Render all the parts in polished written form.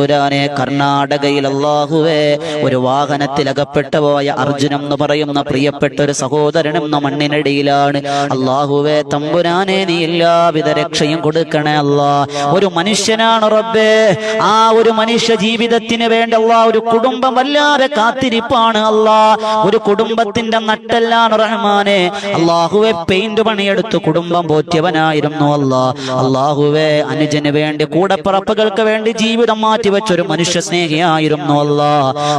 തമ്പുരാനെ കർണാടകയിൽ അല്ലാഹുവേ ഒരു വാഹനത്തിൽ അകപ്പെട്ടു പോയ അർജുനം എന്ന് പറയുന്ന പ്രിയപ്പെട്ട ഒരു സഹോദരൻ എന്ന മണ്ണിനടിയിലാണ്. അല്ലാഹുവേ തമ്പുരാനെ നീ എല്ലാവിധ രക്ഷയും കൊടുക്കണേ അല്ലാ. ഒരു മനുഷ്യനാണ് റബ്ബേ, ആ ഒരു മനുഷ്യ ജീവിതത്തിന് വേണ്ടി അല്ലാ ഒരു കുടുംബം വല്ലാതെ കാത്തിരിപ്പാണ് അല്ലാ. ഒരു കുടുംബത്തിന്റെ നട്ടെല്ലാണ് റഹ്മാനെ. അല്ലാഹുവേ പെയിന്റ് പണിയെടുത്ത് കുടുംബം പോറ്റിയവനായിരുന്നു അല്ലാ. അല്ലാഹുവേ അനുജന് വേണ്ടി കൂടപ്പിറപ്പുകൾക്ക് വേണ്ടി ജീവിതം മാറ്റിവെച്ചൊരു മനുഷ്യ സ്നേഹിയായിരുന്നു അല്ലാ.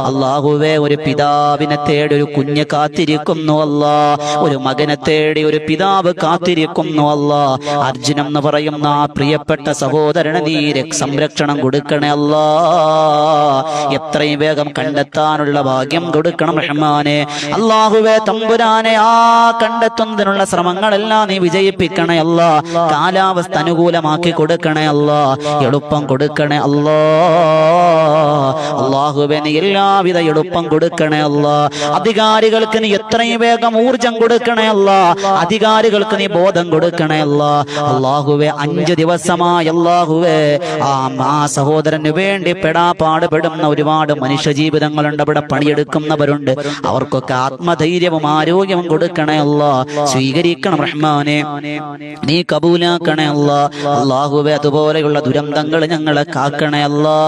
അല്ലാഹുവേ ഒരു പിതാവിനെ തേടി ഒരു കുഞ്ഞ് കാത്തിരിക്കുന്നു അല്ലാ. ഒരു മകനെ തേടി ഒരു പിതാവ് കാത്തിരിക്കുന്നു അല്ലാ. അർജുനം എന്ന് പറയുന്ന ആ പ്രിയപ്പെട്ട സഹോദരന് നീ സംരക്ഷണം കൊടുക്കണേ അല്ലാ. എത്രയും വേഗം കണ്ടെത്താനുള്ള ഭാഗ്യം കൊടുക്കണം റഹ്മാനെ. അല്ലാഹുവേ തമ്പുരാനെ ആ കണ്ടെത്തുന്നതിനുള്ള ശ്രമങ്ങളെല്ലാം നീ വിജയിപ്പിക്കണേ അല്ലാ. കാലാവസ്ഥ അനുകൂലമാക്കി കൊടുക്കണേ അല്ലാ. എളുപ്പം കൊടുക്കണേ അല്ലാ. അല്ലാഹുവേ നീ എല്ലാവിധ എളുപ്പം കൊടുക്കണേ അല്ലാ. അധികാരികൾക്ക് നീ എത്രയും വേഗം ഊർജം കൊടുക്കണേ അല്ലാ. അധികാരികൾക്ക് നീ ബോധം കൊടുക്കണേ അല്ലാ. അല്ലാഹുവേ 5 ദിവസമായി അല്ലാഹുവേ ആ സഹോദരന് വേണ്ടി പാടുപെടുന്ന ഒരുപാട് മനുഷ്യ ജീവിതങ്ങളുണ്ട്. അവിടെ പണിയെടുക്കുന്നവരുണ്ട്. അവർക്കൊക്കെ ആത്മധൈര്യവും ആരോഗ്യവും കൊടുക്കണേ അല്ലാ. സ്വീകരിക്കണം റഹ്മാനെ, നീ കബൂലാക്കണേ അല്ലാ. അല്ലാഹുവേ അതുപോലെയുള്ള ദുരന്തങ്ങൾ ഞങ്ങളെ കാക്കണേ അല്ലാ.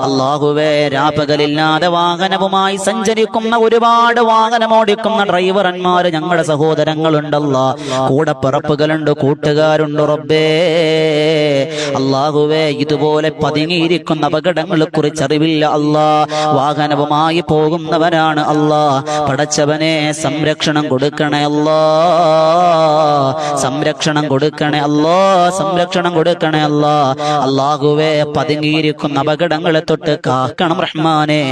അല്ലാഹുവേ രാപകലില്ലാതെ വാഹനവുമായി സഞ്ചരിക്കുന്ന ഒരുപാട് വാഹനമോടിക്കുന്ന ഡ്രൈവർമാര് ഞങ്ങളുടെ സഹോദരങ്ങളുണ്ടല്ലോ. കൂടെ പിറപ്പുകളുണ്ട്, കൂട്ടുകാരുണ്ട് റബ്ബേ. അല്ലാഹുവേ ഇതുപോലെ പതുങ്ങിയിരിക്കുന്ന അപകടങ്ങളെ കുറിച്ച് അറിവില്ല അല്ലാ. വാഹനവുമായി പോകുന്നവരാണ് അല്ലാ. പടച്ചവനെ സംരക്ഷണം കൊടുക്കണേ അല്ലാ. സംരക്ഷണം കൊടുക്കണേ അല്ലാ. സംരക്ഷണം കൊടുക്കണേ അല്ലാ. അല്ലാഹുവേ പതുങ്ങിയിരിക്കുന്ന അപകടങ്ങളെ തൊട്ട് കാക്കണം റഹ്മാനെ.